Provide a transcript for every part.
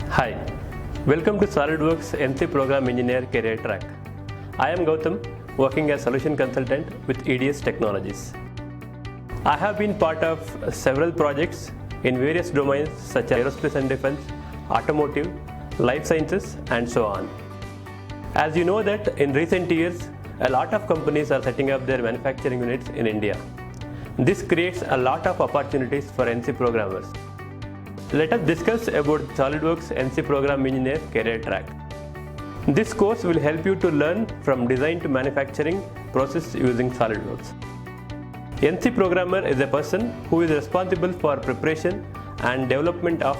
Hi, welcome to SOLIDWORKS NC Program Engineer career track. I am Goutham, working as solution consultant with EDST technologies. I have been part of several projects in various domains such as aerospace and defense, automotive, life sciences, and so on. As you know that in recent years, a lot of companies are setting up their manufacturing units in India. This creates a lot of opportunities for NC programmers. Let us discuss about SOLIDWORKS NC Program Engineer career track. This course will help you to learn from design to manufacturing process using SOLIDWORKS. NC programmer is a person who is responsible for preparation and development of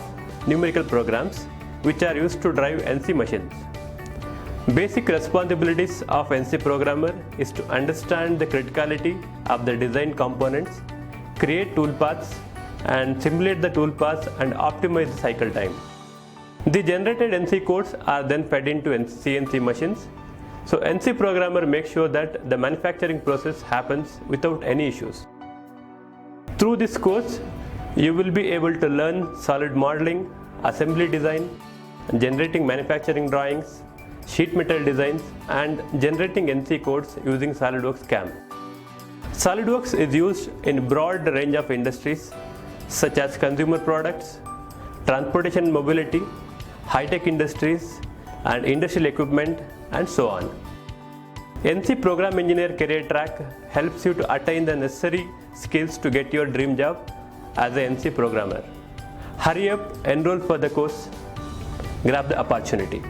numerical programs which are used to drive NC machines. Basic responsibilities of NC programmer is to understand the criticality of the design components, create toolpaths, and simulate the toolpaths and optimize the cycle time. The generated NC codes are then fed into CNC machines. So NC programmer makes sure that the manufacturing process happens without any issues. Through this course, you will be able to learn solid modeling, assembly design, generating manufacturing drawings, sheet metal designs, and generating NC codes using SOLIDWORKS CAM. SOLIDWORKS is used in a broad range of industries such as consumer products, transportation and mobility, high-tech industries, and industrial equipment, and so on. NC Program Engineer career track helps you to attain the necessary skills to get your dream job as a NC programmer. Hurry up, enroll for the course, grab the opportunity.